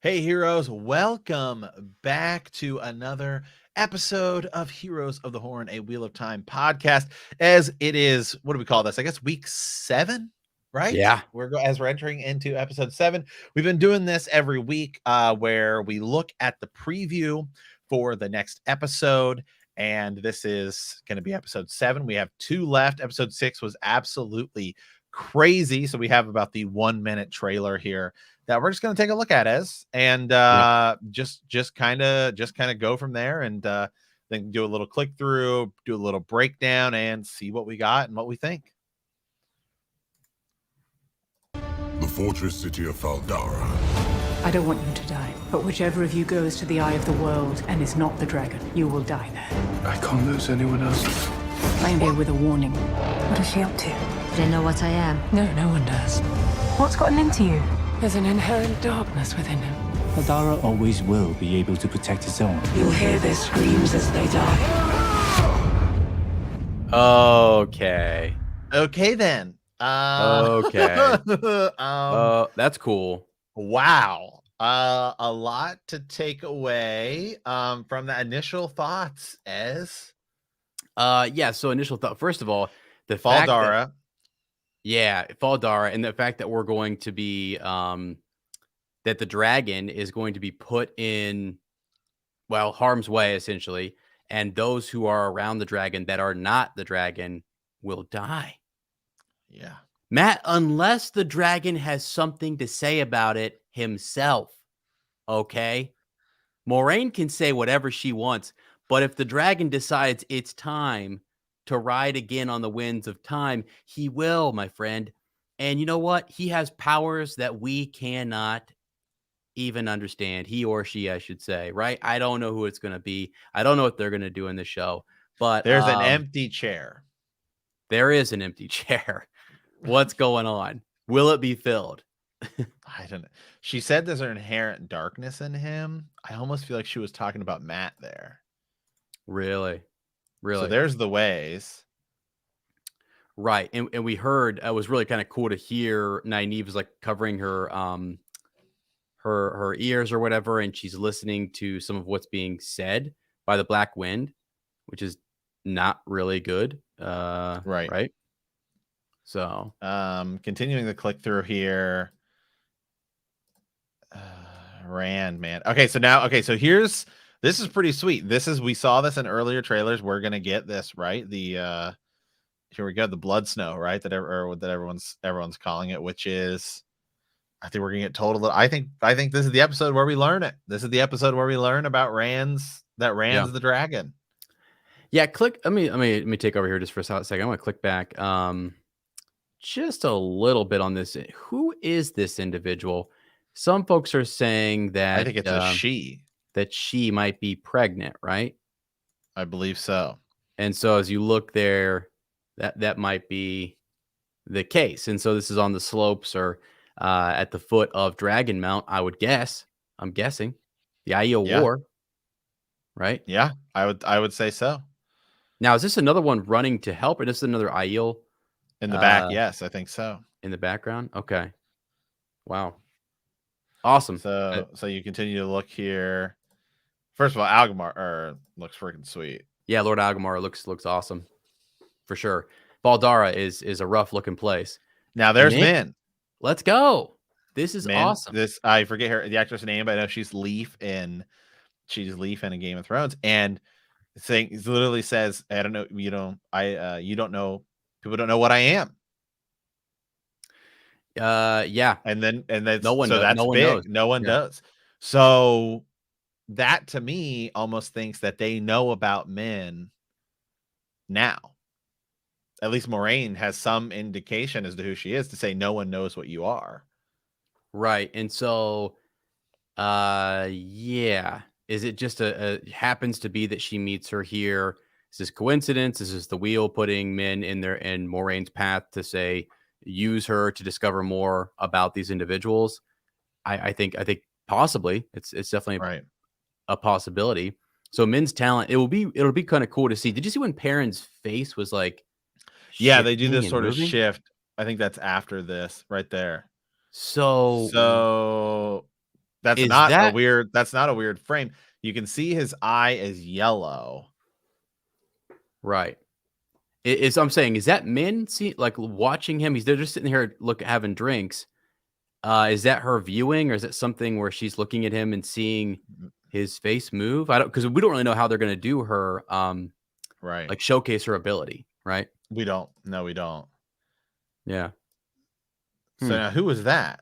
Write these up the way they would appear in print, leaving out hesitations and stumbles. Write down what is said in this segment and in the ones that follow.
Hey, heroes, welcome back to another episode of Heroes of the Horn, a Wheel of Time podcast. As it is, what do we call this? I guess week 7, right? Yeah. As we're entering into episode 7. We've been doing this every week where we look at the preview for the next episode. And this is going to be episode 7. We have 2 left. Episode 6 was absolutely crazy. So we have about the 1-minute trailer here that we're just going to take a look at and just kind of go from there and then do a little click through, do a little breakdown, and see what we got and what we think. The fortress city of Faldara. I don't want you to die, but whichever of you goes to the Eye of the World and is not the dragon, you will die there. I can't lose anyone else. I'm here with a warning. What is she up to? Do they know what I am? No, no one does. What's gotten into you? There's an inherent darkness within him. Faldara always will be able to protect its own. You'll hear their screams as they die. Okay. Okay, then. Okay. That's cool. Wow. A lot to take away from the initial thoughts, Yeah. So initial thought. First of all, the Faldara. Faldara, and the fact that we're going to be that the dragon is going to be put in harm's way essentially, and those who are around the dragon that are not the dragon will die. Yeah. Matt, unless the dragon has something to say about it himself. Okay. Moiraine can say whatever she wants, but if the dragon decides it's time to ride again on the winds of time, he will, my friend. And you know what? He has powers that we cannot even understand. He or she, I should say, right? I don't know who it's going to be. I don't know what they're going to do in the show, but there's an empty chair. There is an empty chair. What's going on? Will it be filled? I don't know. She said there's an inherent darkness in him. I almost feel like she was talking about Matt there. Really? So there's the ways. Right. And we heard, it was really kind of cool to hear Nynaeve was like covering her her ears or whatever, and she's listening to some of what's being said by the Black Wind, which is not really good. Right. So continuing the click through here. Rand, man. Okay, so this is pretty sweet. We saw this in earlier trailers. We're gonna get this, right? The here we go, the blood snow, right? That everyone's calling it, which is, I think we're gonna get told a little. I think this is the episode where we learn it. This is the episode where we learn about Rand's the dragon. Yeah, let me take over here just for a second. I'm gonna click back just a little bit on this. Who is this individual? Some folks are saying that I think it's a she. That she might be pregnant, right? I believe so. And so as you look there, that might be the case. And so this is on the slopes or at the foot of Dragon Mount, I would guess. I'm guessing. The Aiel War. Right? Yeah, I would say so. Now, is this another one running to help, or is this another Aiel? In the back, yes, I think so. In the background? Okay. Wow. Awesome. So you continue to look here. First of all, Algamar looks freaking sweet. Yeah, Lord Algamar looks awesome. For sure. Faldara is a rough looking place. Now there's Min. Let's go. This is Min, awesome. I forget the actress name, but I know she's Leaf in Game of Thrones. And it literally says, I don't know, you don't know, people don't know what I am. Yeah. And then no one knows. No one does. So that to me almost thinks that they know about Min now. At least Moiraine has some indication as to who she is to say no one knows what you are. Right. And so yeah. Is it just happens to be that she meets her here? Is this coincidence? Is this the wheel putting Min in Moraine's path to say use her to discover more about these individuals? I think possibly it's definitely right. A possibility. So Min's talent, it'll be kind of cool to see. Did you see when Perrin's face was like? Yeah, they do this sort of shift. I think that's after this right there. So That's Is not a that weird. That's not a weird frame. You can see his eye is yellow. right? Is I'm saying, is that Min like watching him? They're just sitting here having drinks. Is that her viewing, or is it something where she's looking at him and seeing his face move? I don't, because we don't really know how they're going to do her, Right. like showcase her ability, right? We don't. No, we don't. Yeah. So now, who was that?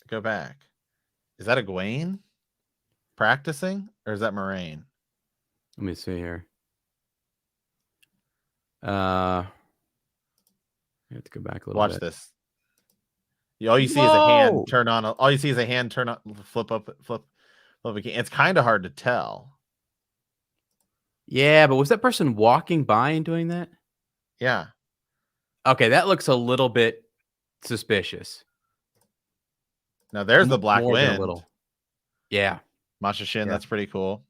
Go back. Is that Egwene practicing, or is that Moraine? Let me see here. I have to go back a little Watch bit. this. All you see is a hand turn on. All you see is a hand turn on, flip up. It's kind of hard to tell. Yeah, but was that person walking by and doing that? Yeah. Okay, that looks a little bit suspicious. Now there's the Black More than Wind. a little. Yeah. Masha Shin, Yeah. that's pretty cool.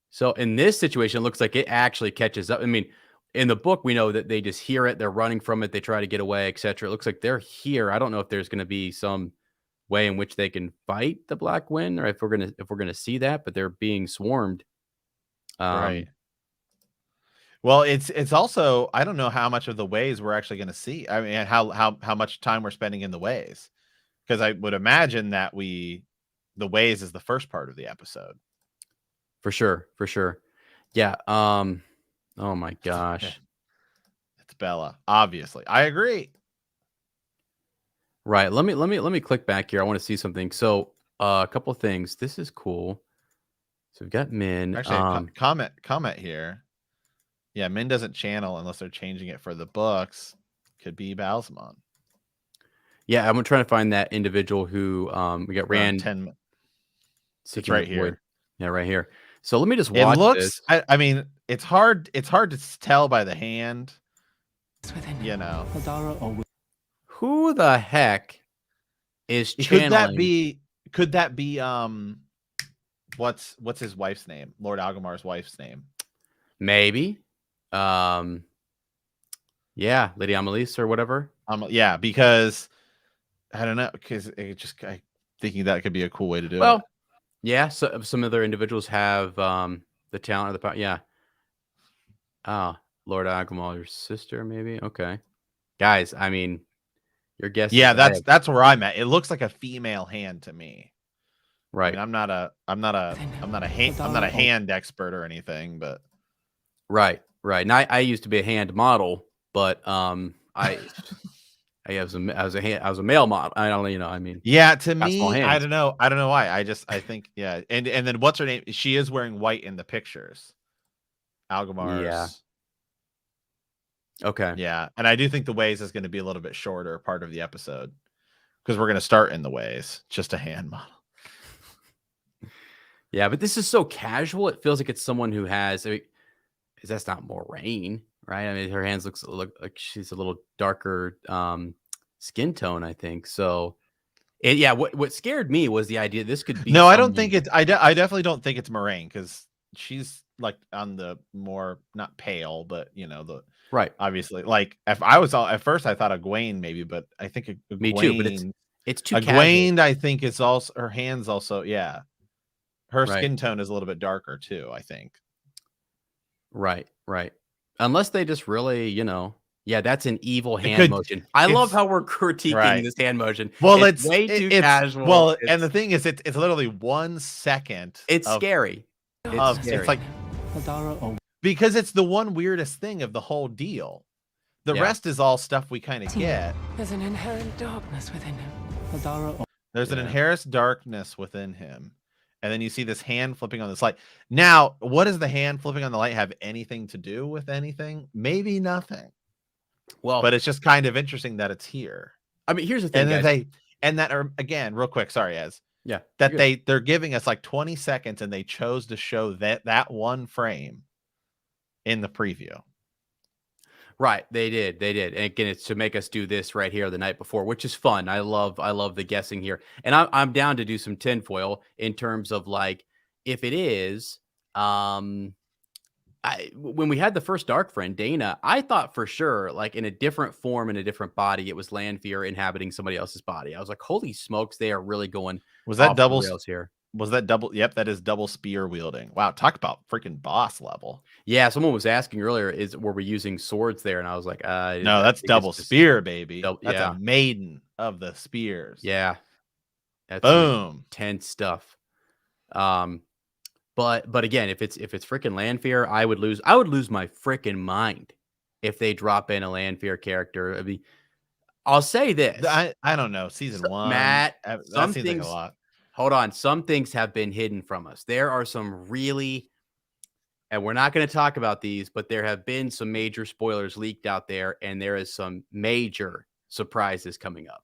So in this situation, it looks like it actually catches up. I mean, in the book, we know that they just hear it, they're running from it, they try to get away, etc. It looks like they're here. I don't know if there's going to be some way in which they can fight the Black Wind, or if we're gonna see that, but they're being swarmed. Right. Well, it's also, I don't know how much of the ways we're actually going to see. I mean, how much time we're spending in the ways, because I would imagine that the ways is the first part of the episode. For sure. Yeah. Oh my gosh. It's Bella, obviously. I agree. Right. Let me click back here. I want to see something. So a couple of things. This is cool. So we've got Min. Actually, comment here. Yeah, Min doesn't channel unless they're changing it for the books. Could be Balsamon. Yeah, I'm trying to find that individual who we got Rand. 10. It's Seeking right the void. here. Yeah, right here. So let me just It watch looks. this. I mean, it's hard to tell by the hand. You know. Faldara always Who the heck is channeling? Could that be what's his wife's name? Lord Algamar's wife's name? Maybe. Yeah, Lady Amelise or whatever. Yeah, because I don't know, because I thinking that could be a cool way to do it. Well, yeah, so some other individuals have the talent or the power. Yeah. Lord Agumar, your sister, maybe. Okay, guys. I mean, your guess. Yeah, that's where I'm at. It looks like a female hand to me. Right. I mean, I'm not a hand expert or anything, but right. And I used to be a hand model, but I was a male model. I don't, I mean, yeah, to got me, small hands. I don't know why. I think, yeah. And then what's her name? She is wearing white in the pictures. Algamar's. Yeah. Okay. Yeah. And I do think the ways is going to be a little bit shorter part of the episode, because we're going to start in the ways, just a hand model. Yeah, but this is so casual. It feels like it's someone who has. I mean, that's not Moraine, right? I mean, her hands look like she's a little darker skin tone, I think. So, yeah. What scared me was the idea this could be. No, I don't think it's. I definitely don't think it's Moraine, because she's like on the more, not pale, but the right. Obviously, like if I was at first, I thought Egwene maybe, but I think Egwene, me too. But it's too Egwene. casual. I think it's also her hands. Also, yeah, her skin tone is a little bit darker too, I think. Right. Unless they just really, yeah, that's an evil hand motion. I love how we're critiquing this hand motion. Well, it's way too casual. Well, and the thing is, it's literally 1 second. It's scary. It's like because it's the one weirdest thing of the whole deal. The rest is all stuff we kind of get. There's an inherent darkness within him. There's an inherent darkness within him. And then you see this hand flipping on this light. Now, what does the hand flipping on the light have anything to do with anything? Maybe nothing. Well, but it's just kind of interesting that it's here. I mean, here's the thing, guys. Again, real quick, sorry, Ez. Yeah. That they're giving us like 20 seconds and they chose to show that one frame in the preview. Right, they did. And again, it's to make us do this right here the night before, which is fun. I love the guessing here, and I'm down to do some tinfoil in terms of like if it is, when we had the first Dark Friend, Dana, I thought for sure, like in a different form, in a different body, it was Lanfear inhabiting somebody else's body. I was like, holy smokes, they are really going Was that off the double? rails here. Was that double? Yep, that is double spear wielding. Wow, talk about freaking boss level. Yeah, someone was asking earlier, were we using swords there? And I was like, No, I that's think double it's just spear, baby. That's yeah, a maiden of the spears. yeah, that's some Boom. intense stuff. But again, if it's freaking Lanfear, I would lose my freaking mind if they drop in a Lanfear character. I mean, I'll say this, I don't know. Season 1, Matt, that some seems like a things. lot. Hold on, some things have been hidden from us. There are some really, and we're not going to talk about these, but there have been some major spoilers leaked out there, and there is some major surprises coming up.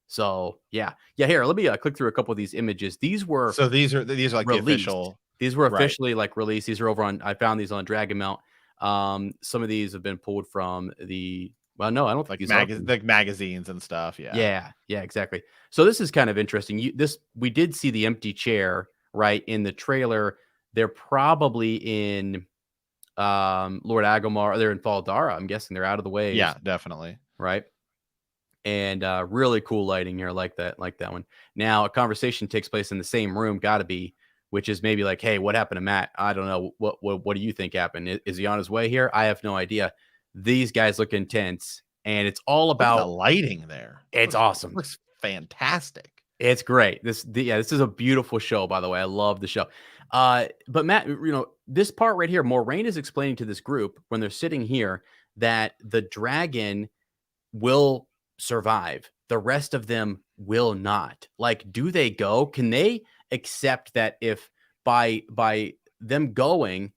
So yeah. Here, let me click through a couple of these images. These were These are like released. the official. These were Right. officially like released. These are over on. I found these on Dragon Mount. Some of these have been pulled from the. Well, no, I don't think Like these are like magazines and stuff. Yeah, exactly. So this is kind of interesting. We did see the empty chair right in the trailer. They're probably in Lord Agomar. They're in Faldara. I'm guessing they're out of the way. Yeah, definitely. Right. And really cool lighting here, like that one. Now a conversation takes place in the same room, gotta be, which is maybe like, hey, what happened to Matt? I don't know. What do you think happened? Is he on his way here? I have no idea. These guys look intense, and it's all Look at about the lighting there. It's awesome. Looks fantastic. It's great. This is a beautiful show, by the way. I love the show. But Matt, this part right here, Moraine is explaining to this group when they're sitting here that the dragon will survive. The rest of them will not. Like, do they go? Can they accept that if by them going,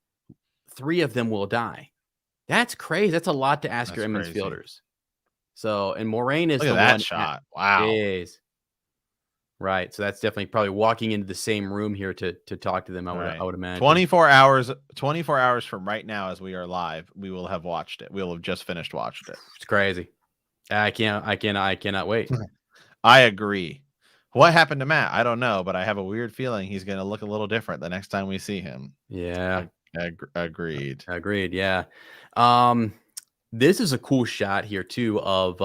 3 of them will die? That's crazy. That's a lot to ask your Emmons Fielders. So, and Moraine is Look the at that one shot. Wow. Jeez. Right. So that's definitely probably walking into the same room here to talk to them. I would imagine 24 hours from right now, as we are live, we will have watched it. We'll have just finished watched it. It's crazy. I cannot wait. I agree. What happened to Matt? I don't know, but I have a weird feeling he's going to look a little different the next time we see him. Yeah. Agreed. Yeah. This is a cool shot here too of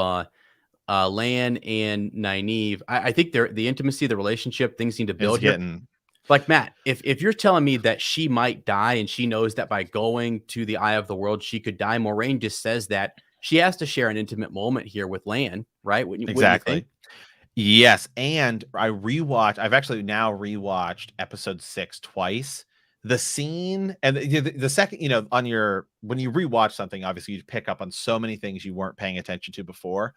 Lan and Nynaeve. I think the intimacy, the relationship, things need to build here. Like Matt, if you're telling me that she might die and she knows that by going to the Eye of the World she could die, Moraine just says that she has to share an intimate moment here with Lan, right? Exactly. Yes, and I've actually now rewatched episode 6 twice. The scene and the second, when you rewatch something, obviously you pick up on so many things you weren't paying attention to before.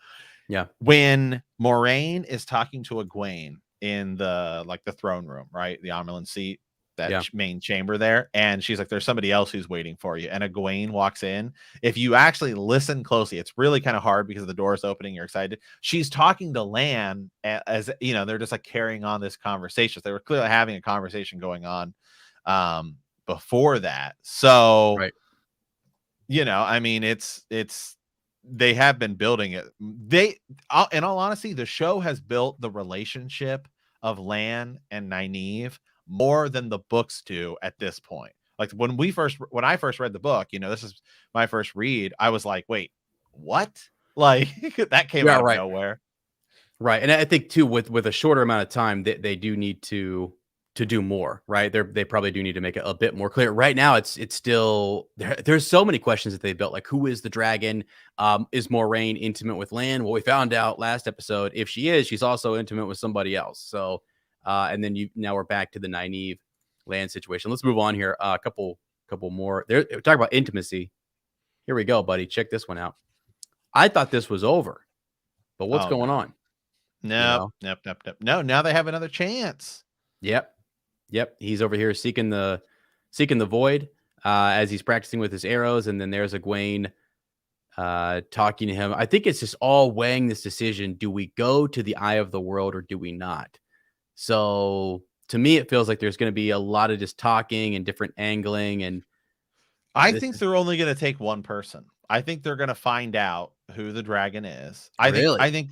Yeah. When Moraine is talking to Egwene in the throne room, right? The Amerlin seat, that main chamber there. And she's like, there's somebody else who's waiting for you. And Egwene walks in. If you actually listen closely, it's really kind of hard because the door is opening. You're excited. She's talking to Lan as they're just like carrying on this conversation. They were clearly having a conversation going on before that. So, right. I mean, it's they have been building it. In all honesty, the show has built the relationship of Lan and Nynaeve more than the books do at this point. Like when I first read the book, this is my first read. I was like, wait, what? Like that came out of nowhere. Right. And I think too, with a shorter amount of time, they do need to do more, right? They probably do need to make it a bit more clear. Right now, it's still there's so many questions that they built. Like, who is the dragon? Is Moraine intimate with Lan? Well, we found out last episode, if she is, she's also intimate with somebody else. So, and then now we're back to the Nynaeve Lan situation. Let's move on here. A couple more. There, talk about intimacy. Here we go, buddy. Check this one out. I thought this was over, but what's going on? Nope. No, now they have another chance. Yep. He's over here seeking the void as he's practicing with his arrows, and then there's Egwene talking to him. I think it's just all weighing this decision. Do we go to the Eye of the World or do we not? So to me, it feels like there's going to be a lot of just talking and different angling. And I think they're only going to take one person. I think they're going to find out who the dragon is. I think,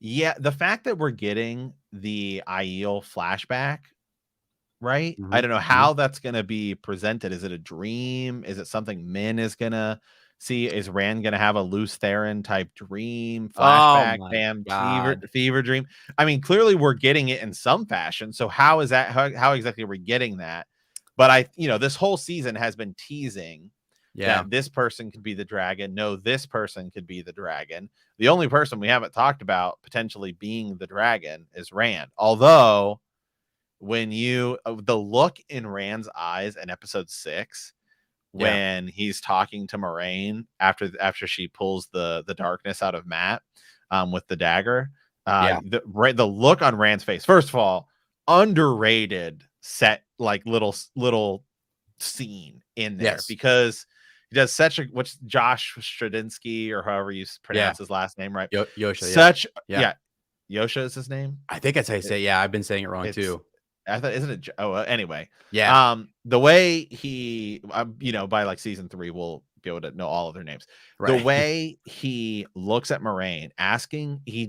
yeah, the fact that we're getting the Aiel flashback right? I don't know how that's going to be presented. Is it a dream? Is it something Min is going to see? Is Rand going to have a loose Theron type dream, Oh flashback, my bam, God. fever dream? I mean, clearly we're getting it in some fashion. So how is that? How exactly are we getting that? But this whole season has been teasing that this person could be the dragon. No, this person could be the dragon. The only person we haven't talked about potentially being the dragon is Rand. Although when the look in Rand's eyes in episode 6, when he's talking to Moraine after she pulls the darkness out of Matt with the dagger, the look on Rand's face, first of all, underrated set, like little scene in there, because he does such a, what's Josh Stradinsky, or however you pronounce his last name, right? Yosha. Yosha is his name. I think that's how you say it. Yeah, I've been saying it wrong too. I thought, isn't it? Oh, anyway. Yeah. The way he, by like season 3, we'll be able to know all of their names. Right. The way he looks at Moraine, asking, he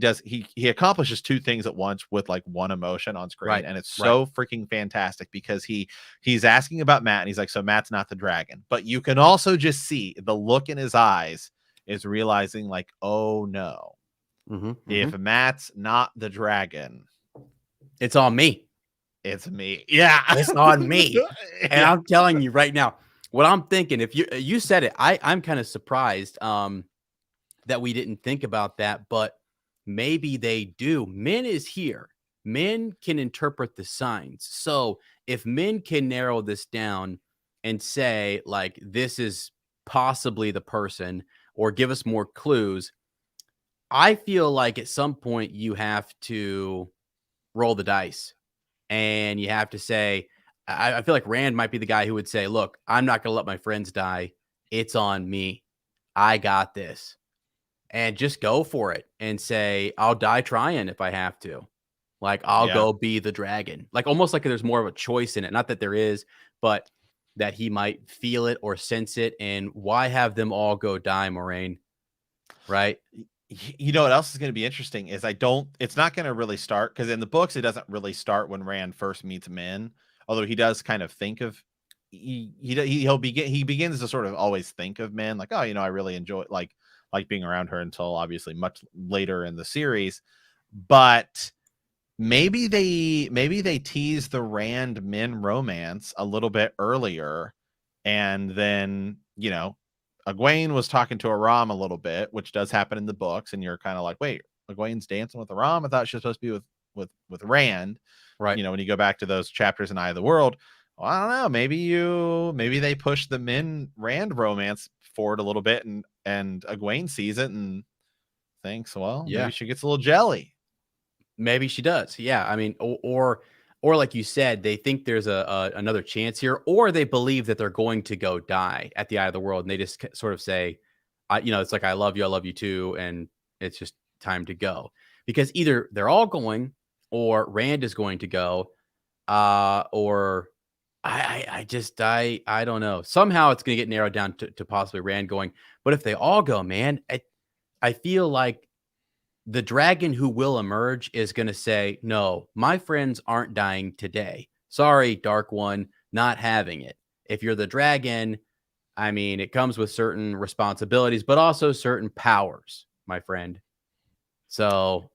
accomplishes 2 things at once with like one emotion on screen, and it's so freaking fantastic, because he's asking about Matt, and he's like, so Matt's not the dragon, but you can also just see the look in his eyes is realizing like, oh no, if Matt's not the dragon, it's on me. It's me. Yeah, it's on me. And I'm telling you right now, what I'm thinking, if you said it, I'm kind of surprised that we didn't think about that, but maybe they do. Min is here. Min can interpret the signs. So if Min can narrow this down and say, like, this is possibly the person, or give us more clues, I feel like at some point you have to roll the dice. And you have to say, I feel like Rand might be the guy who would say, look, I'm not going to let my friends die. It's on me. I got this. And just go for it and say, I'll die trying if I have to. Like, I'll go be the dragon. Like, almost like there's more of a choice in it. Not that there is, but that he might feel it or sense it. And why have them all go die, Moraine? Right? You know what else is going to be interesting is it's not going to really start, because in the books it doesn't really start when Rand first meets Min, although he does kind of think of he begins to sort of always think of Min, like, oh, I really enjoy like being around her, until obviously much later in the series. But maybe they tease the Rand Min romance a little bit earlier, and then Egwene was talking to Aram a little bit, which does happen in the books, and you're kind of like, wait, Egwene's dancing with Aram? I thought she was supposed to be with Rand, right? When you go back to those chapters in Eye of the World. Well, I don't know, maybe they push the Min Rand romance forward a little bit, and Egwene sees it and thinks, well, maybe she gets a little jelly. Maybe she does. Yeah, I mean, or like you said, they think there's another chance here, or they believe that they're going to go die at the Eye of the World, and they just sort of say, it's like, I love you too, and it's just time to go. Because either they're all going, or Rand is going to go, or I don't know. Somehow it's going to get narrowed down to possibly Rand going. But if they all go, man, I feel like the dragon who will emerge is going to say, no, my friends aren't dying today. Sorry, Dark One, not having it. If you're the dragon, I mean, it comes with certain responsibilities, but also certain powers, my friend. So,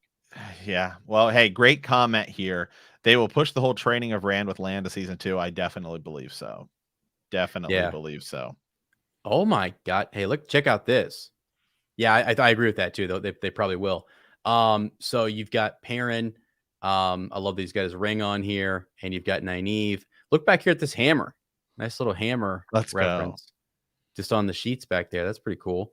yeah. Well, hey, great comment here. They will push the whole training of Rand with Lan to season 2. I definitely believe so. Believe so. Oh my God. Hey, look, check out this. Yeah, I agree with that too, though. They probably will. So you've got Perrin. I love these guys' ring on here, and you've got Nynaeve. Look back here at this hammer. Nice little hammer reference. Go. Just on the sheets back there. That's pretty cool.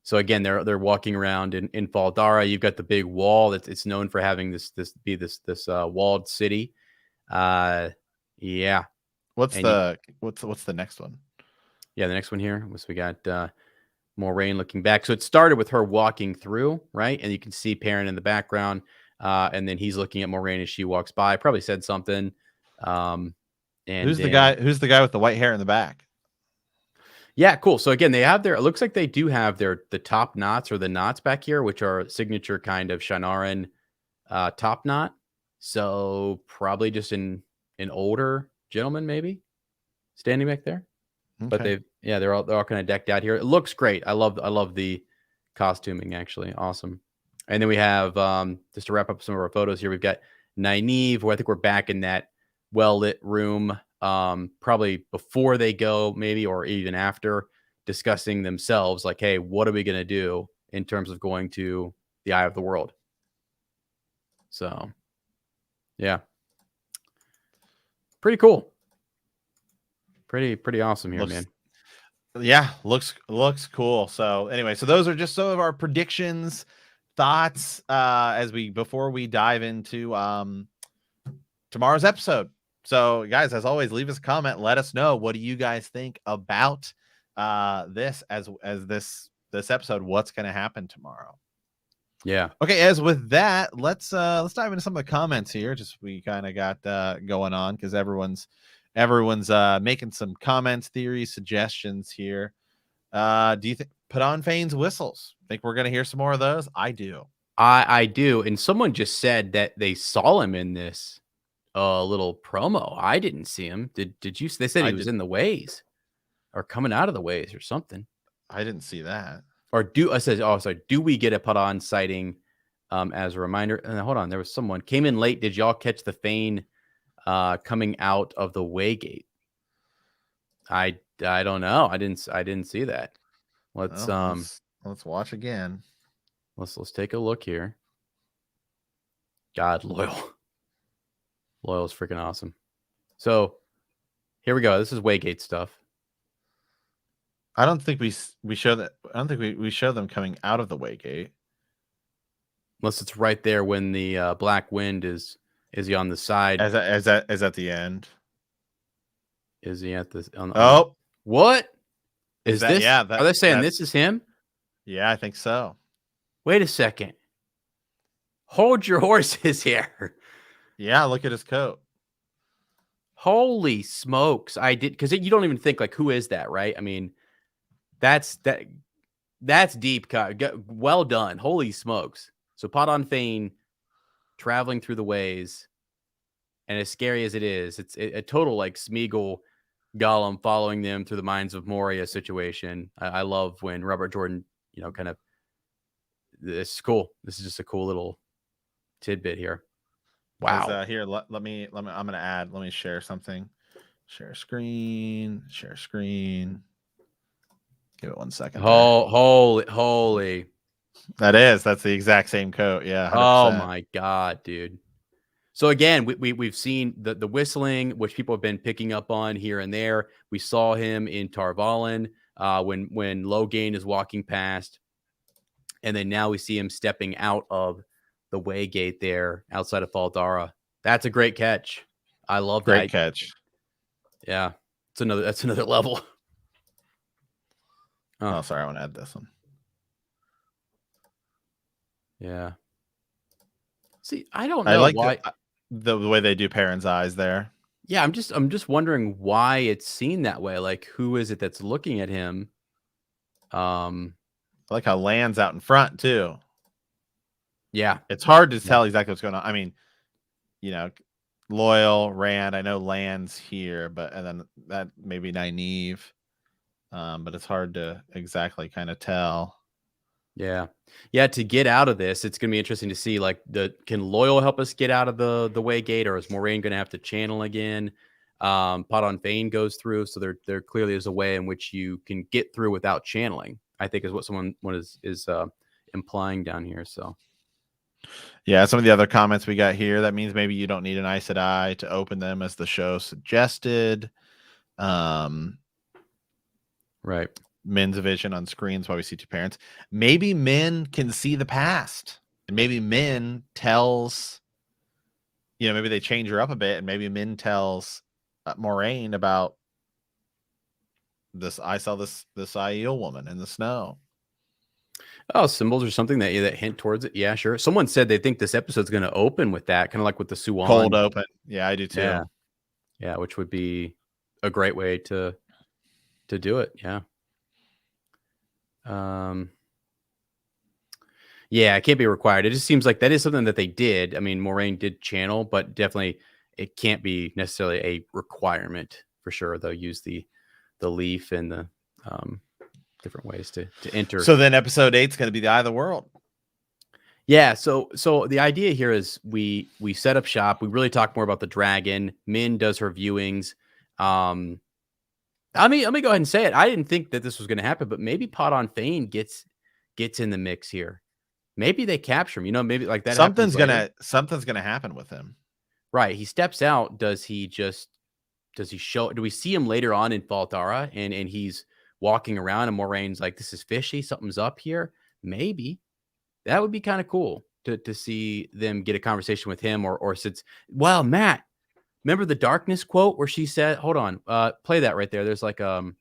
So again, they're walking around in Faldara. You've got the big wall that it's known for having this walled city. Yeah. What's the next one? Yeah, the next one here. So we got Moraine looking back. So it started with her walking through, right? And you can see Perrin in the background. And then he's looking at Moraine as she walks by. Probably said something. And who's the guy with the white hair in the back? Yeah, cool. So again, it looks like they do have the top knots, or the knots back here, which are signature kind of Shanaran top knot. So probably just in an older gentleman, maybe standing back there. But Okay. they're all kind of decked out here. It looks great. I love the costuming, actually. Awesome. And then we have just to wrap up some of our photos here, we've got Nynaeve, where I think we're back in that well-lit room, probably before they go, maybe, or even after, discussing themselves, like, hey, what are we gonna do in terms of going to the Eye of the World? So yeah. Pretty cool. Pretty awesome here, man. Yeah, looks cool. So anyway, so those are just some of our predictions, thoughts before we dive into tomorrow's episode. So guys, as always, leave us a comment, let us know, what do you guys think about this as this episode, what's going to happen tomorrow. Yeah. Okay, as with that, let's dive into some of the comments here. Just we kind of got going on because everyone's making some comments, theories, suggestions here. Do you think Padan Fain's whistles? Think we're gonna hear some more of those? I do. I do. And someone just said that they saw him in this little promo. I didn't see him. Did you? They said he was in the ways or coming out of the ways or something. I didn't see that. Or do we get a Padan sighting as a reminder? And hold on, there was someone came in late. Did y'all catch the Fain coming out of the Waygate? I don't know. I didn't see that. Let's watch again. Let's take a look here. God, Loyal is freaking awesome. So here we go. This is Waygate stuff. I don't think we show that. I don't think we show them coming out of the Waygate. Unless it's right there when the Black Wind is he on the side? Is at the end? Is he at this? What is that, this? Yeah, are they saying this is him? Yeah, I think so. Wait a second. Hold your horses here. Yeah, look at his coat. Holy smokes! I did, because you don't even think like, who is that, right? I mean, that's deep cut. Well done. Holy smokes! So Padan Fain traveling through the ways, and as scary as it is, it's a total like Smeagol Gollum following them through the mines of Moria situation. I love when Robert Jordan, kind of. This is cool. This is just a cool little tidbit here. Wow. Here, let me. I'm gonna add. Let me share something. Share screen. Give it 1 second. Holy. That's the exact same coat. Yeah. 100%. Oh my God, dude. So again, we've seen the whistling, which people have been picking up on here and there. We saw him in Tar Valon when Logain is walking past, and then now we see him stepping out of the Waygate there outside of Faldara. That's a great catch. I love that. Great catch. Yeah, that's another level. Oh, sorry, I want to add this one. Yeah. See, I don't know. I like why the way they do Perrin's eyes there. Yeah, I'm just wondering why it's seen that way. Like, who is it that's looking at him? I like how Lan's out in front too. Yeah, it's hard to tell exactly what's going on. I mean, Loyal, Rand. I know Lan's here, and then that maybe Nynaeve. But it's hard to exactly kind of tell. Yeah. To get out of this, it's gonna be interesting to see. Like, can Loyal help us get out of the Waygate, or is Moraine gonna have to channel again? Padan Fain goes through, so there clearly is a way in which you can get through without channeling, I think is what someone is implying down here. So yeah, some of the other comments we got here, that means maybe you don't need an Aes Sedai to open them, as the show suggested. Right. Min's vision on screens while we see two parents. Maybe Min can see the past, and maybe Min tells, maybe they change her up a bit, and maybe Min tells Moraine about this. I saw this Aiel woman in the snow. Oh, symbols or something that hint towards it. Yeah, sure. Someone said they think this episode's going to open with that, kind of like with the Suan. Cold open. Yeah, I do too. Yeah, which would be a great way to do it. Yeah. Yeah, it can't be required. It just seems like that is something that they did. I mean, Moraine did channel, but definitely it can't be necessarily a requirement for sure. They'll use the leaf and the different ways to enter. So then episode 8 is going to be the Eye of the World. Yeah, so the idea here is we set up shop. We really talk more about the dragon. Min does her viewings. Let me go ahead and say it. I didn't think that this was going to happen, but maybe Padan Fain gets in the mix here. Maybe they capture him. You know, maybe like that. Something's gonna happen with him. Right. He steps out. Do we see him later on in Faldara and he's walking around and Moraine's like, this is fishy. Something's up here. Maybe. That would be kind of cool to see them get a conversation with him or since, well, Matt, remember the darkness quote where she said, hold on, play that right there. There's like a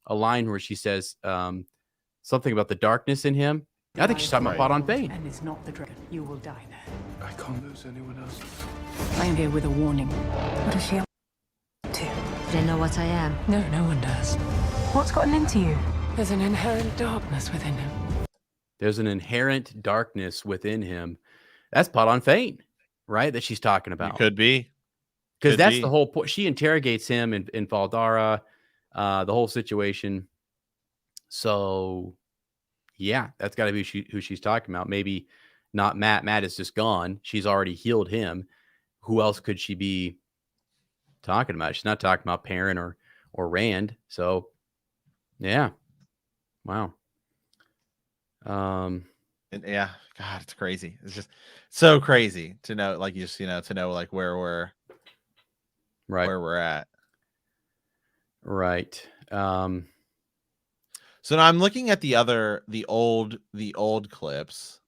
line where she says something about the darkness in him. I think she's talking about Padan Fain. And it's not the dragon. You will die there. I can't lose anyone else. I am here with a warning. What is she up to? They know what I am. No, no one does. What's gotten into you? There's an inherent darkness within him. There's an inherent darkness within him. That's Padan Fain, right? That she's talking about. It could be. Because that's the whole point. She interrogates him in Faldara, the whole situation. So, yeah, that's got to be who she's talking about. Maybe not Matt. Matt is just gone. She's already healed him. Who else could she be talking about? She's not talking about Perrin or Rand. So, yeah. Wow. Yeah, God, it's crazy. It's just so crazy to know, like, to know like where we're at. Right. So now I'm looking at the old clips.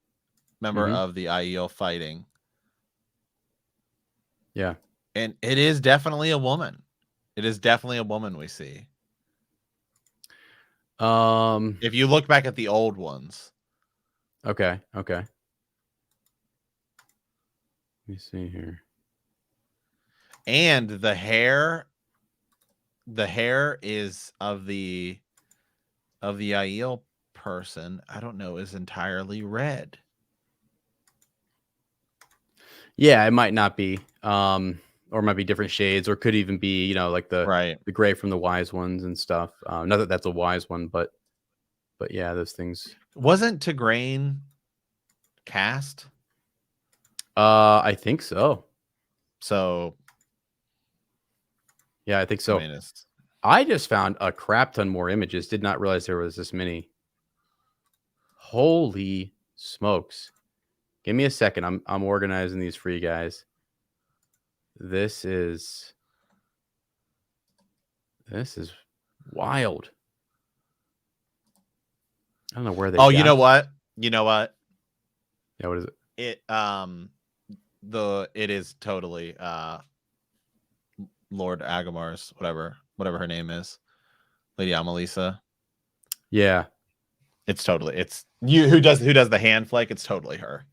Remember of the Aiel fighting. Yeah. And it is definitely a woman. It is definitely a woman we see. If you look back at the old ones. Okay. Let me see here. And the hair is of the Aiel person, I don't know, is entirely red. Yeah, it might not be. Or it might be different shades, or could even be, like the gray from the wise ones and stuff. Not that that's a wise one, but yeah, those things. Wasn't Tigraine cast? I think so. So yeah, I think so. I mean, I just found a crap ton more images. Did not realize there was this many. Holy smokes. Give me a second. I'm organizing these for you guys. This is wild. I don't know where they you know what? Yeah, what is it? It is totally Lord Agamar's whatever her name is. Lady Amalisa. Yeah. It's you who does the hand flake, it's totally her.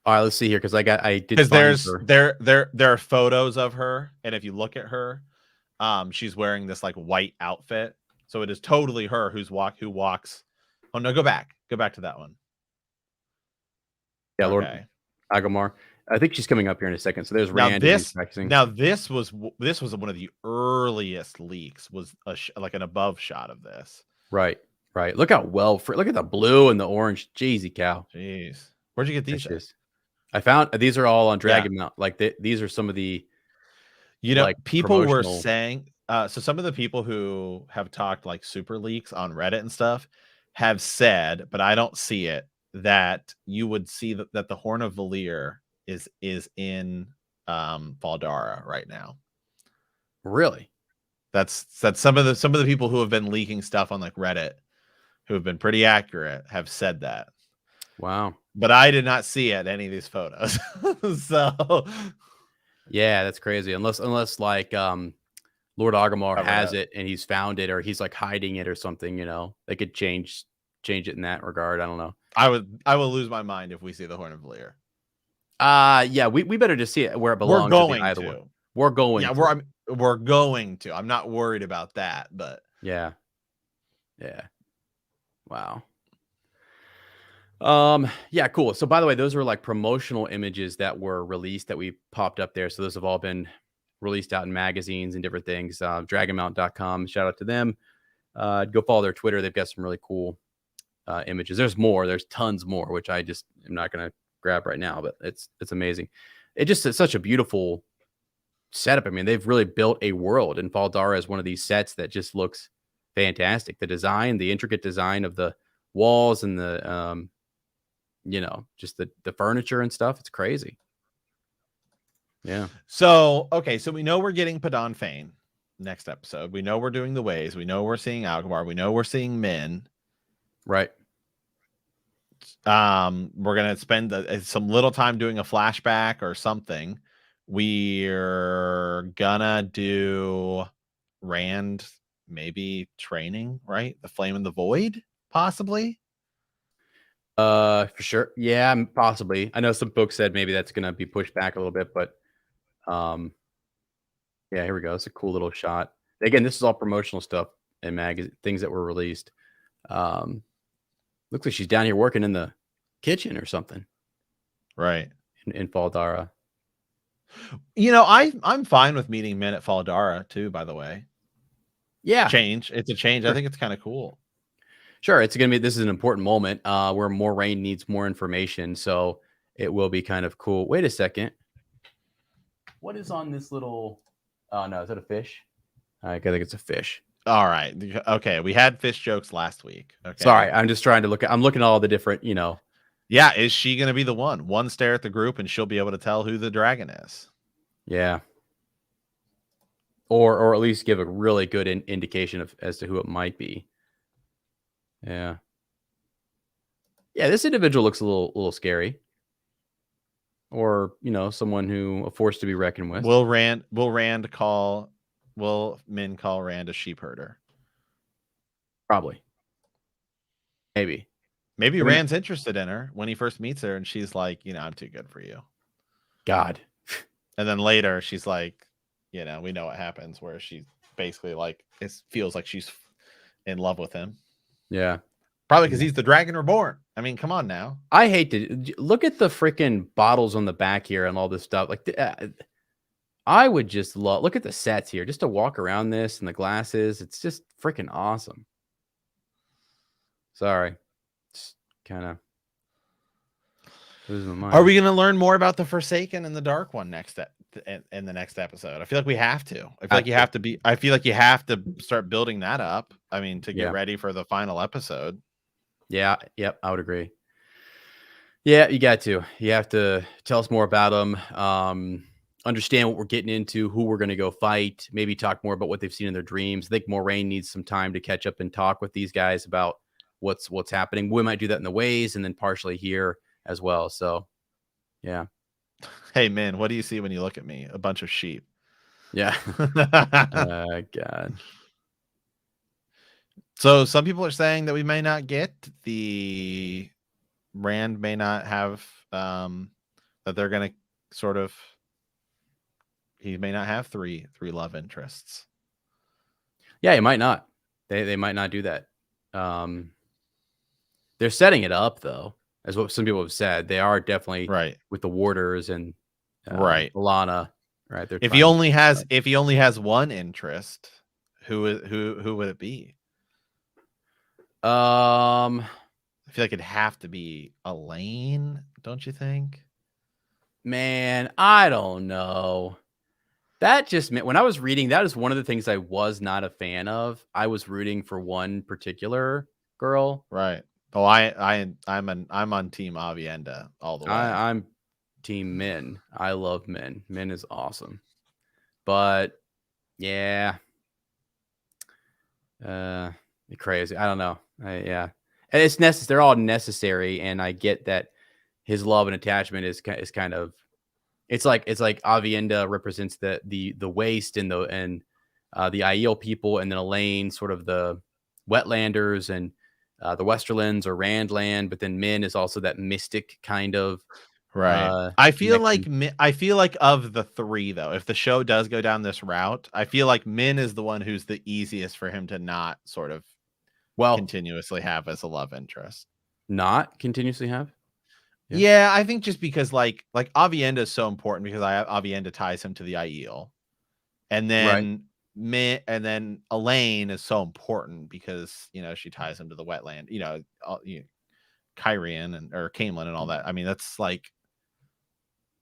All right, let's see here because I did because there are photos of her, and if you look at her, she's wearing this like white outfit, so it is totally her who walks. Oh no, go back to that one. Yeah, Lord Agamar. I think she's coming up here in a second. So there's Rand. This was one of the earliest leaks. Was like an above shot of this. Right. Look how look at the blue and the orange. Jeezy cow. Jeez, where'd you get these? I found these are all on Dragon Mount. Like these are some of the, like, people were saying. So some of the people who have talked like super leaks on Reddit and stuff have said, but I don't see it, that you would see that the Horn of Valir is in Faldara right now. Really? That's some of the people who have been leaking stuff on like Reddit, who have been pretty accurate, have said that. Wow. But I did not see it any of these photos. So yeah, that's crazy. Unless like Lord Agamar has it and he's found it, or he's like hiding it or something, they could change it in that regard. I don't know. I will lose my mind if we see the Horn of Valir. Yeah, we better just see it where it belongs. We're going to. We're going to. I'm not worried about that, but yeah. Wow. Yeah, cool. So by the way, those are like promotional images that were released that we popped up there. So those have all been released out in magazines and different things. Dragonmount.com. Shout out to them. Go follow their Twitter. They've got some really cool images. There's more. There's tons more, which I just am not going to grab right now, but it's amazing. It's such a beautiful setup. I mean, they've really built a world, and Faldara is one of these sets that just looks fantastic. The design, the intricate design of the walls and the just the furniture and stuff. It's crazy. Yeah. So, okay, so we know we're getting Padan Fain next episode. We know we're doing the ways. We know we're seeing Algabar. We know we're seeing Min. Right. We're gonna spend some little time doing a flashback or something. We're gonna do Rand maybe training, right? The Flame and the Void, possibly. For sure. Yeah, possibly. I know some folks said maybe that's gonna be pushed back a little bit, but yeah, here we go. It's a cool little shot. Again, this is all promotional stuff and things that were released. Looks like she's down here working in the kitchen or something. Right. In Faldara. You know, I'm fine with meeting Min at Faldara too, by the way. Yeah. It's a change. Sure. I think it's kind of cool. Sure. This is an important moment where Moiraine needs more information. So it will be kind of cool. Wait a second. What is on this little... Oh, no. Is that a fish? I think it's a fish. All right. Okay. We had fish jokes last week. Okay. Sorry. I'm just trying to I'm looking at all the different, Yeah. Is she going to be the one? One stare at the group and she'll be able to tell who the dragon is. Yeah. Or at least give a really good indication as to who it might be. Yeah. Yeah. This individual looks a little scary. Or, someone who a force to be reckoned with. Will Min call Rand a sheep herder? Probably. Maybe Rand's interested in her when he first meets her, and she's like, I'm too good for you. God. And then later she's like, we know what happens, where she basically like it feels like she's in love with him. Yeah. Probably because he's the Dragon Reborn. I mean, come on now. I hate to look at the freaking bottles on the back here and all this stuff. Like, I would just look at the sets here just to walk around this and the glasses. It's just freaking awesome. Sorry. It's kind of losing my mind. Are we going to learn more about the Forsaken and the Dark One in the next episode? I feel like we have to. I feel like you have to start building that up. I mean, to get ready for the final episode. Yeah. Yep. I would agree. Yeah, you got to. You have to tell us more about them. Understand what we're getting into, who we're going to go fight. Maybe talk more about what they've seen in their dreams. I think Moiraine needs some time to catch up and talk with these guys about what's happening. We might do that in the ways, and then partially here as well. So, yeah. Hey, Min, what do you see when you look at me? A bunch of sheep. Yeah. God. So some people are saying that we may not get the Rand may not have that they're going to sort of he may not have three love interests. Yeah, he might not. They might not do that. They're setting it up though, as what some people have said. They are definitely right with the warders and right Lana. Right. If he only has one interest, who would it be? I feel like it'd have to be Elaine, don't you think? Man, I don't know. That just meant when I was reading, that is one of the things I was not a fan of. I was rooting for one particular girl. Right. Oh, I'm on Team Avienda all the way. I'm Team Min. I love Min. Min is awesome. But yeah. Crazy. I don't know. Yeah. And it's necessary. They're all necessary, and I get that his love and attachment is kind of it's like Avienda represents the waste and the Aiel people, and then Elaine sort of the wetlanders and the Westerlands or Randland, but then Min is also that mystic kind of right. I feel like of the three though, if the show does go down this route, I feel like Min is the one who's the easiest for him to not sort of continuously have as a love interest. Not continuously have? Yeah, I think just because like Avienda is so important because Avienda ties him to the Aiel. and then and then Elaine is so important because she ties him to the wetland, Kyrian or Camelin and all that. I mean, that's like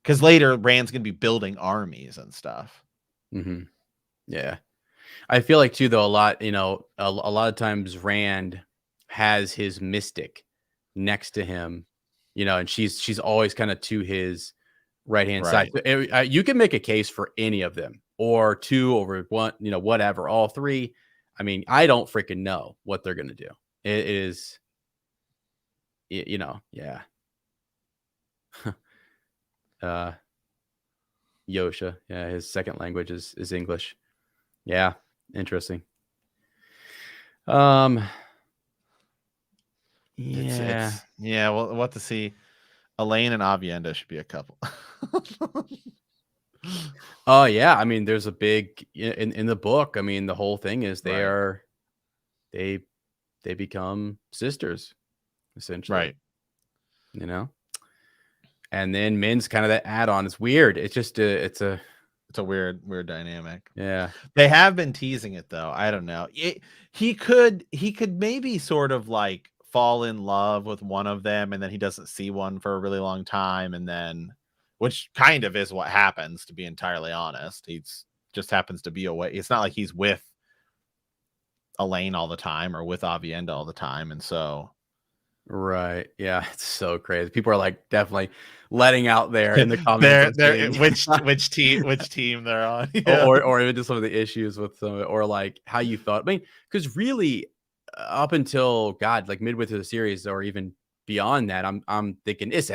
because later Rand's gonna be building armies and stuff. Mm-hmm. Yeah, I feel like too though a lot a lot of times Rand has his mystic next to him, and she's always kind of to his right hand side. So, you can make a case for any of them or two over one, whatever, all three. I mean, I don't freaking know what they're gonna do. It is, yeah. Yosha, yeah, his second language is English. Yeah, interesting. Yeah. Yeah, well, what to see. Elaine and Avienda should be a couple. Oh yeah, I mean, there's a big in the book. I mean, the whole thing is they become sisters, essentially. Right. And then Min's kind of that add-on. It's weird. It's just it's a weird dynamic. Yeah. They have been teasing it though. I don't know. He could maybe sort of like fall in love with one of them and then he doesn't see one for a really long time, and then which kind of is what happens, to be entirely honest. He's just happens to be away. It's not like he's with Elaine all the time or with Avienda all the time, and so right. Yeah, it's so crazy. People are like definitely letting out there in the comments. they're which team they're on. Yeah. Or even just some of the issues with some, or like how you thought. I mean, because really up until like midway through the series or even beyond that, I'm thinking it's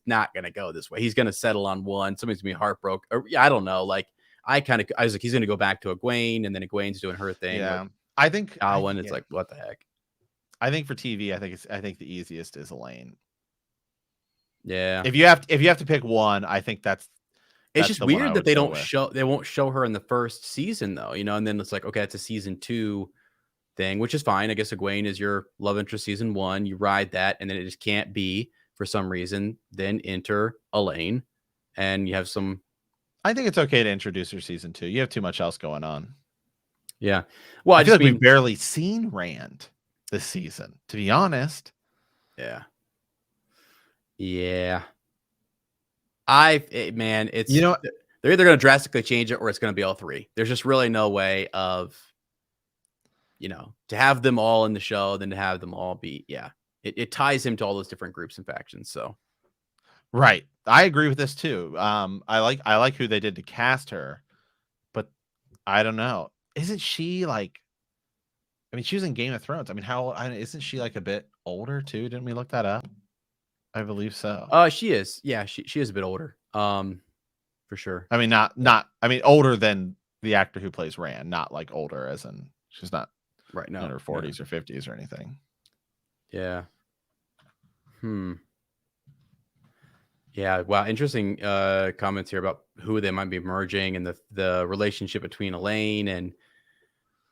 not gonna go this way. He's gonna settle on one. Somebody's gonna be heartbroken. Or I don't know. Like I was like, he's gonna go back to Egwene, and then Egwene's doing her thing. Yeah, I think Alwyn. It's like, what the heck? I think for TV, I think the easiest is Elaine. Yeah. If you have to pick one, I think that's it's just weird that they won't show her in the first season though, and then it's like, okay, it's a season 2 thing, which is fine. I guess Egwene is your love interest season 1. You ride that, and then it just can't be for some reason. Then enter Elaine, and you have some. I think it's okay to introduce her season 2. You have too much else going on. Yeah. Well, I feel like we've barely seen Rand this season, to be honest. Yeah. Yeah. It's they're either going to drastically change it or it's going to be all three. There's just really no way of to have them all in the show, then to have them all be it ties him to all those different groups and factions. So right, I agree with this too. I like who they did to cast her, but I don't know. Isn't she like? I mean, she was in Game of Thrones. I mean, isn't she like a bit older too? Didn't we look that up? I believe so. She is. Yeah, she is a bit older. For sure. I mean, not. I mean, older than the actor who plays Rand. Not like older as in she's not right now in her 40s or 50s or anything. Yeah. Yeah. Wow. Interesting comments here about who they might be merging and the relationship between Elaine and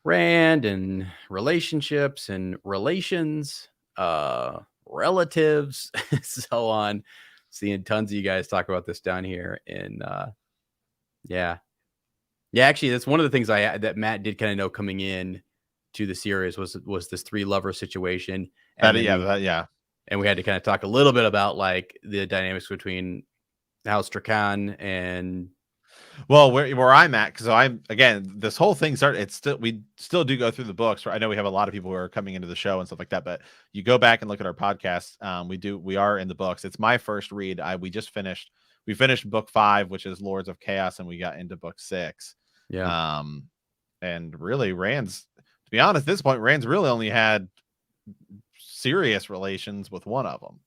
Rand and relationships and relations, relatives, so on. Seeing tons of you guys talk about this down here. And actually, that's one of the things that Matt did kind of know coming in to the series was this 3-lover situation. And and we had to kind of talk a little bit about like the dynamics between House Dracan and well, where I'm at, because this whole thing started. We still do go through the books. I know we have a lot of people who are coming into the show and stuff like that, but you go back and look at our podcast. We are in the books. It's my first read. We finished book 5, which is Lords of Chaos, and we got into book 6. Yeah. And really, to be honest, at this point, Rand's really only had serious relations with one of them.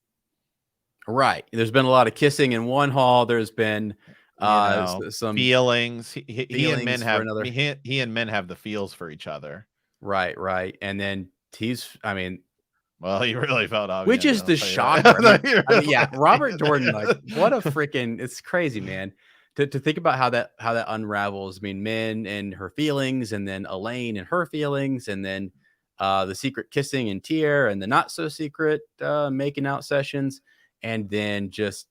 Right. There's been a lot of kissing in one hall. There's been some feelings. He and Min have the feels for each other. Right. And then well, he really felt obvious. Which is the shocker. Robert Jordan, like, what a freaking, it's crazy, man. To think about how that unravels. I mean, Min and her feelings, and then Elaine and her feelings, and then the secret kissing and Tyr, and the not so secret making out sessions, and then just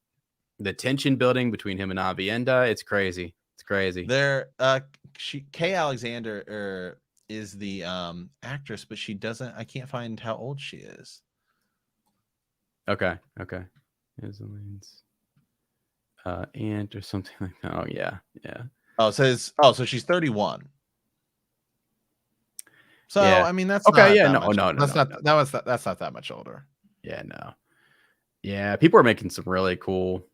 the tension building between him and Avienda. It's crazy. There, Kay Alexander is the actress, but she doesn't. I can't find how old she is. Okay. Aunt or something like that. Oh yeah. Oh, it says. Oh, so she's 31. So Yeah. I mean, that's Okay. not Yeah. that No. much. No. That's No. not. That was. That's not that much older. Yeah. No. Yeah. People are making some really cool,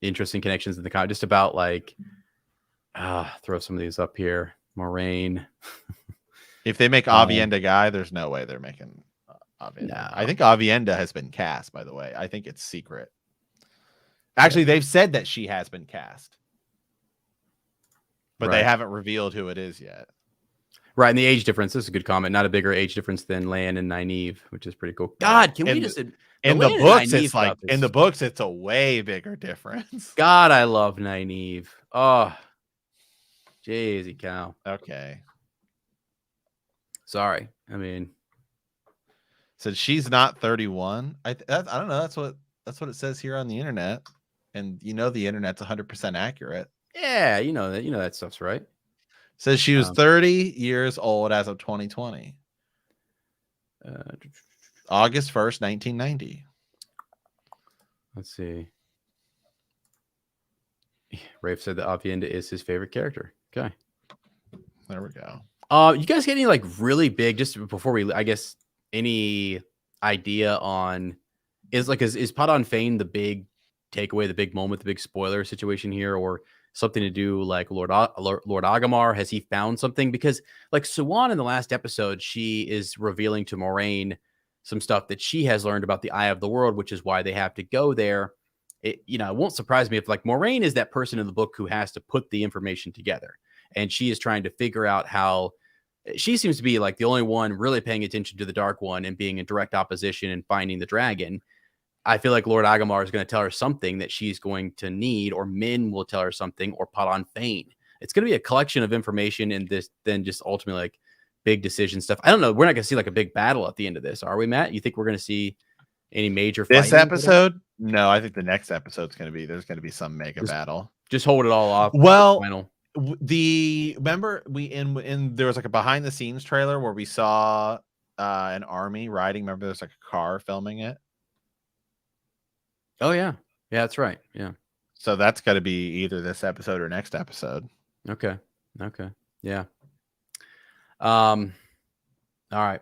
interesting connections in the comment. Just about like, throw some of these up here. Moraine. If they make Avienda guy, there's no way they're making Avienda. No. I think Avienda has been cast, by the way. I think it's secret. Actually, they've said that she has been cast, but they haven't revealed who it is yet. Right, and the age difference. This is a good comment. Not a bigger age difference than Lan and Nynaeve, which is pretty cool. God, can we just in the books? It's like in the books, it's a way bigger difference. God, I love Nynaeve. Oh, jeezy cow. Okay, sorry. I mean, so she's not 31. I don't know. That's what it says here on the internet, and the internet's 100% accurate. Yeah, you know that stuff's right. Says she was 30 years old as of 2020. August 1st, 1990. Let's see. Rafe said that Avienda is his favorite character. Okay. There we go. You guys get any like really big, just before we, I guess, any idea on is Padan Fain the big takeaway, the big moment, the big spoiler situation here, or something to do like Lord Agamar? Has he found something? Because like Siwan in the last episode, she is revealing to Moraine some stuff that she has learned about the Eye of the World, which is why they have to go there. It won't surprise me if like Moraine is that person in the book who has to put the information together, and she is trying to figure out how. She seems to be like the only one really paying attention to the Dark One and being in direct opposition and finding the dragon. I feel like Lord Agamar is going to tell her something that she's going to need, or Min will tell her something, or Padan Fain. It's going to be a collection of information, and this then just ultimately like big decision stuff. I don't know. We're not going to see like a big battle at the end of this, are we, Matt? You think we're going to see any major this episode? No, I think the next episode's going to be there's going to be some mega battle. Just hold it all off. Well, remember there was like a behind the scenes trailer where we saw an army riding. Remember, there's like a car filming it. Oh yeah, that's right. Yeah. So that's got to be either this episode or next episode. Okay. Yeah. All right.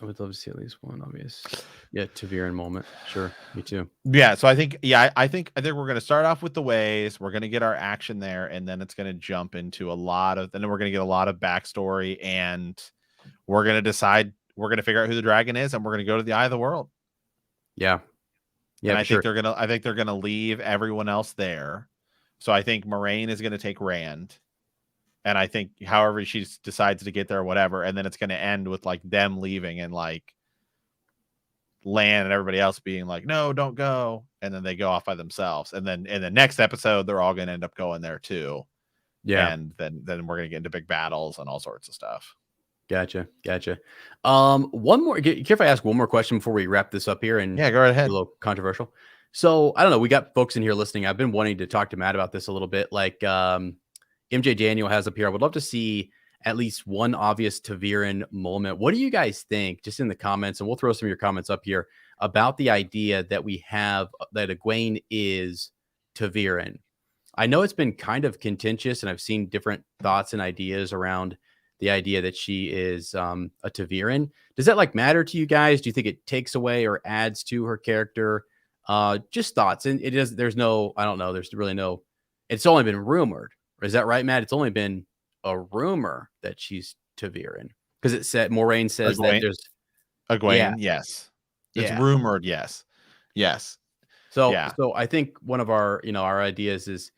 I would love to see at least one obvious. Yeah, Ta'veren moment. Sure. Me too. Yeah. So I think we're going to start off with the ways. We're going to get our action there, and then it's going to jump into then we're going to get a lot of backstory, and we're going to figure out who the dragon is, and we're going to go to the Eye of the World. Yeah. Yeah. And I think they're gonna leave everyone else there. So I think Moraine is gonna take Rand. And I think however she decides to get there or whatever, and then it's gonna end with like them leaving and like Lan and everybody else being like, no, don't go. And then they go off by themselves. And then in the next episode, they're all gonna end up going there too. Yeah. And then we're gonna get into big battles and all sorts of stuff. Gotcha. One more. Care if I ask one more question before we wrap this up here? And yeah, go ahead. A little controversial. So I don't know. We got folks in here listening. I've been wanting to talk to Matt about this a little bit. Like MJ Daniel has up here. I would love to see at least one obvious Ta'veren moment. What do you guys think? Just in the comments, and we'll throw some of your comments up here about the idea that we have that Egwene is Ta'veren. I know it's been kind of contentious, and I've seen different thoughts and ideas around the idea that she is a Ta'veren. Does that like matter to you guys? Do you think it takes away or adds to her character? Just thoughts. And there's no, I don't know. There's really no, it's only been rumored. Is that right, Matt? It's only been a rumor that she's Ta'veren, because it said Moraine says that there's Egwene. Yeah. Yes. It's rumored. Yes. So I think one of our, our ideas is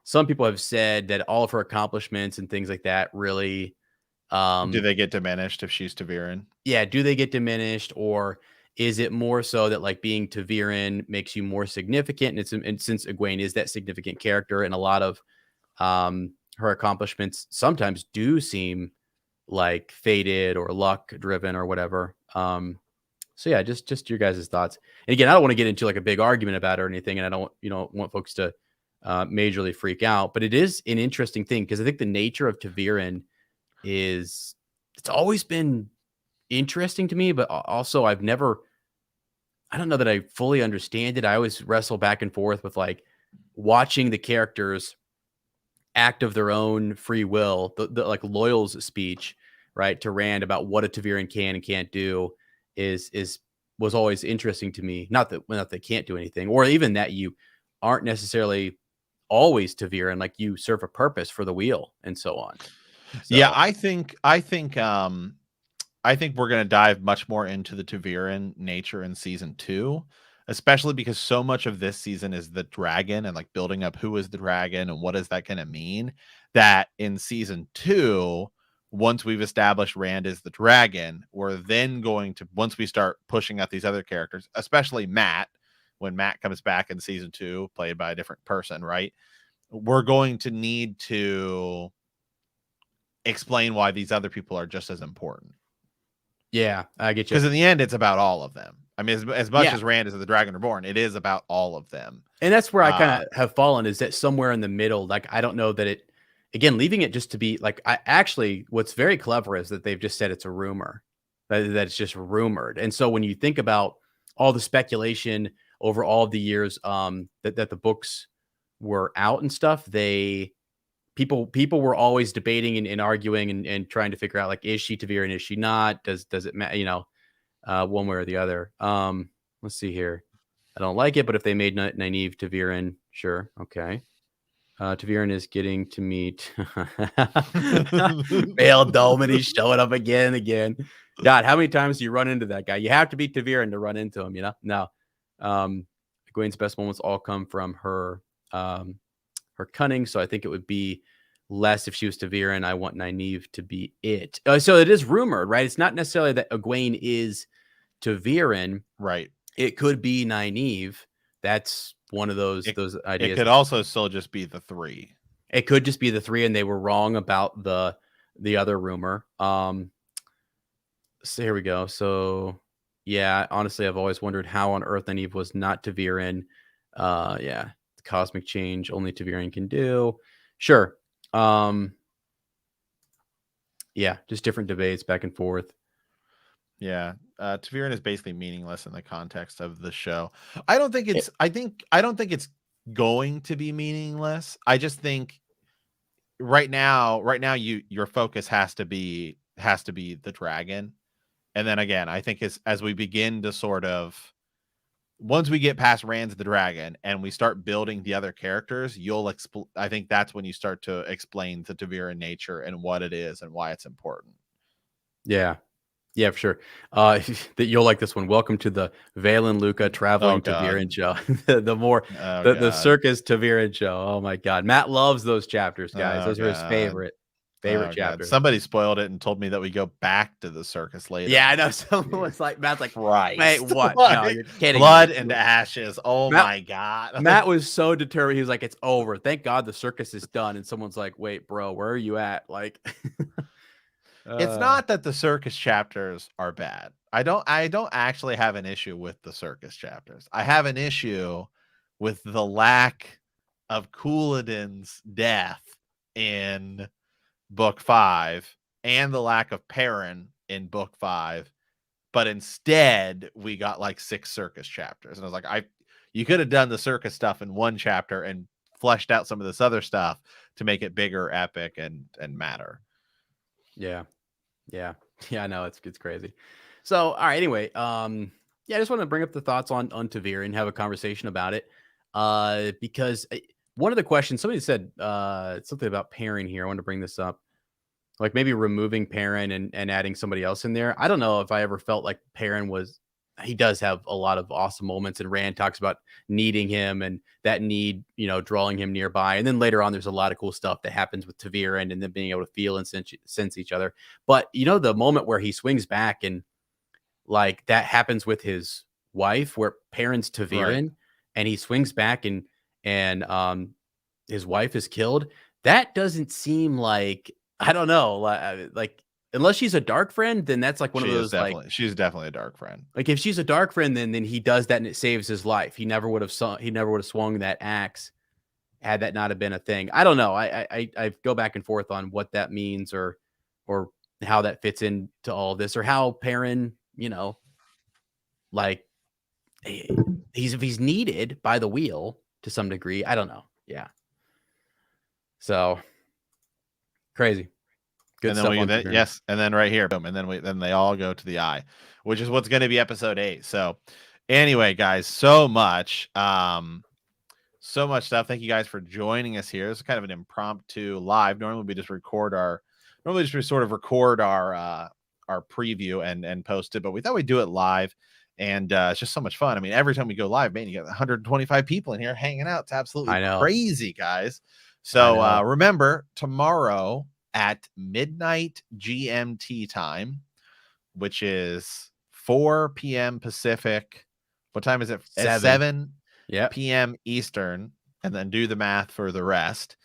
some people have said that all of her accomplishments and things like that really, do they get diminished if she's Ta'veren? Yeah. Do they get diminished, or is it more so that like being Ta'veren makes you more significant? And since Egwene is that significant character, and a lot of her accomplishments sometimes do seem like fated or luck driven or whatever. So yeah, just your guys' thoughts. And again, I don't want to get into like a big argument about it or anything, and I don't want folks to majorly freak out. But it is an interesting thing because I think the nature of Ta'veren it's always been interesting to me, but also I don't know that I fully understand it. I always wrestle back and forth with like watching the characters act of their own free will, the like Loyal's speech, right, to Rand about what a Ta'veren can and can't do was always interesting to me. Not that they can't do anything, or even that you aren't necessarily always Ta'veren, like you serve a purpose for the wheel and so on. So, yeah, I think we're going to dive much more into the Ta'veren nature in season 2, especially because so much of this season is the dragon and like building up who is the dragon and what is that going to mean, that in season 2, once we've established Rand is the dragon, we're then going to, once we start pushing out these other characters, especially Matt, when Matt comes back in season 2, played by a different person, right? We're going to need to explain why these other people are just as important. Yeah, I get you. Because in the end, it's about all of them. I mean, as much as Rand is the Dragon Reborn, it is about all of them. And that's where I kind of have fallen, is that somewhere in the middle. Like, I don't know that it, again, leaving it just to be like, what's very clever is that they've just said it's a rumor, that it's just rumored. And so when you think about all the speculation over all of the years that the books were out and stuff, people were always debating and arguing and trying to figure out, like, is she Ta'veren, is she not? Does it matter? One way or the other. Let's see here. I don't like it, but if they made Nynaeve Ta'veren, sure, okay. Ta'veren is getting to meet Bail Dolman. He's showing up again and again. God, how many times do you run into that guy? You have to be Ta'veren to run into him, No. Egwene's best moments all come from her cunning, so I think it would be less if she was Ta'veren. I want Nynaeve to be it. So it is rumored, right? It's not necessarily that Egwene is Ta'veren, right? It could be Nynaeve. That's one of those ideas. It could also still just be the 3. It could just be the 3, and they were wrong about the other rumor. So here we go. So yeah, honestly, I've always wondered how on earth Nynaeve was not Ta'veren. Yeah. Cosmic change only Ta'veren can do. Sure. Yeah, just different debates back and forth. Yeah. Ta'veren is basically meaningless in the context of the show. I don't think it's I don't think it's going to be meaningless. I just think right now your focus has to be the dragon. And then again, I think as we begin to sort of, once we get past Rand's the dragon and we start building the other characters, I think that's when you start to explain the Ta'veren nature and what it is and why it's important. Yeah. Yeah, for sure. That you'll like this one. Welcome to the Valen Luca traveling Ta'veren show. the Circus Ta'veren show. Oh my God. Matt loves those chapters, guys. Those are his favorite chapters. Somebody spoiled it and told me that we go back to the circus later. Yeah, I know. Someone was like, Matt's like, right. Wait, what? No, you're kidding. Blood and ashes. Oh my God. Matt was so determined. He was like, it's over. Thank God the circus is done. And someone's like, wait, bro, where are you at? Like, it's not that the circus chapters are bad. I don't actually have an issue with the circus chapters. I have an issue with the lack of Couladin's death in book 5 and the lack of Perrin in book 5, but instead we got like 6 circus chapters. And I was like, you could have done the circus stuff in 1 chapter and fleshed out some of this other stuff to make it bigger, epic, and matter. Yeah. I know it's crazy. So, all right. Anyway, I just want to bring up the thoughts on Ta'veren and have a conversation about it. Because one of the questions, somebody said something about pairing here. I want to bring this up, like maybe removing Perrin and adding somebody else in there. I don't know if I ever felt like Perrin he does have a lot of awesome moments, and Rand talks about needing him and that need, drawing him nearby. And then later on, there's a lot of cool stuff that happens with Ta'veren and then being able to feel and sense each other. But the moment where he swings back and like that happens with his wife, where Perrin's Ta'veren, right, and he swings back and his wife is killed. That doesn't seem like, I don't know, like unless she's a dark friend, then that's like one of those, like, she's definitely a dark friend. Like if she's a dark friend, then he does that and it saves his life. He never would have swung that axe had that not have been a thing. I don't know. I go back and forth on what that means or how that fits into all of this, or how Perrin, you know, like he's needed by the wheel to some degree. I don't know. Yeah. So crazy. Good and then stuff. yes, and then right here, boom, and then they all go to the eye, which is what's going to be episode 8. So anyway, guys, so much stuff. Thank you guys for joining us here. This is kind of an impromptu live. Normally we just record our preview and post it, but we thought we'd do it live. And it's just so much fun. I mean, every time we go live, man, you got 125 people in here hanging out. It's absolutely crazy, guys. So remember, tomorrow at midnight GMT time, which is 4 p.m. Pacific. What time is it? 7 p.m. Eastern. And then do the math for the rest.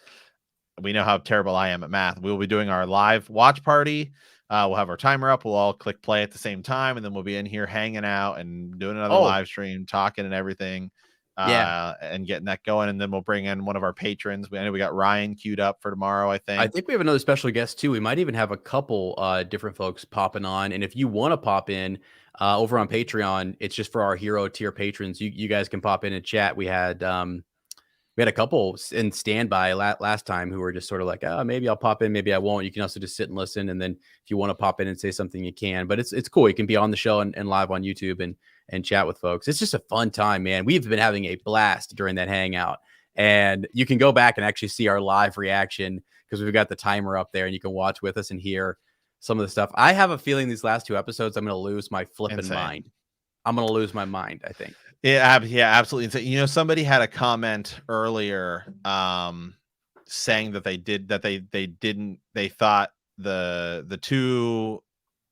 We know how terrible I am at math. We'll be doing our live watch party. We'll have our timer up. We'll all click play at the same time, and then we'll be in here hanging out and doing another live stream, talking and everything. And getting that going. And then we'll bring in one of our patrons. I know we got Ryan queued up for tomorrow, I think. We have another special guest too. We might even have a couple different folks popping on. And if you want to pop in over on Patreon, it's just for our hero tier patrons. You guys can pop in and chat. We had a couple in standby last time who were just sort of like, oh, maybe I'll pop in, maybe I won't. You can also just sit and listen. And then if you want to pop in and say something, you can. But it's cool. You can be on the show and live on YouTube and chat with folks. It's just a fun time, man. We've been having a blast during that hangout. And you can go back and actually see our live reaction because we've got the timer up there and you can watch with us and hear some of the stuff. I have a feeling these last 2 episodes, I'm going to lose my flipping mind. I'm going to lose my mind, I think. Yeah, absolutely. So, you know, somebody had a comment earlier saying that they thought the 2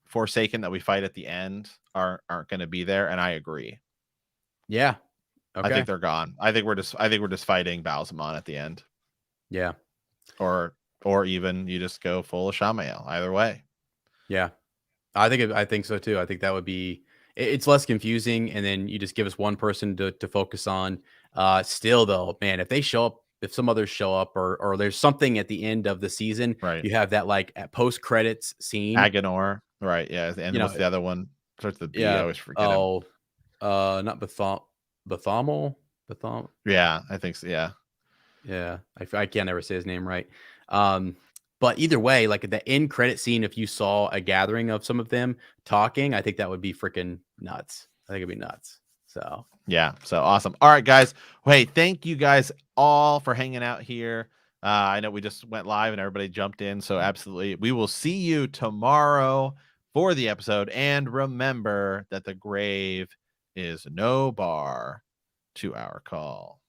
Forsaken that we fight at the end aren't going to be there, and I agree. Yeah. Okay. I think they're gone. I think we're just fighting Balsamon at the end. Yeah. Or even you just go full of Shamael. Either way. Yeah. I think so too. I think that would be, it's less confusing, and then you just give us one person to focus on. Still though, man, if they show up, if some others show up, or there's something at the end of the season, right? You have that like post credits scene. Agonor, right? Yeah, and what's the other one? Starts with the B. I always forget. Not Bethamel. Yeah, I think so. Yeah. I can't ever say his name right. But either way, like the end credit scene, if you saw a gathering of some of them talking, I think that would be freaking nuts. I think it'd be nuts. So yeah, so awesome. All right, guys. Hey, thank you guys all for hanging out here. I know we just went live and everybody jumped in, so absolutely. We will see you tomorrow for the episode. And remember that the grave is no bar to our call.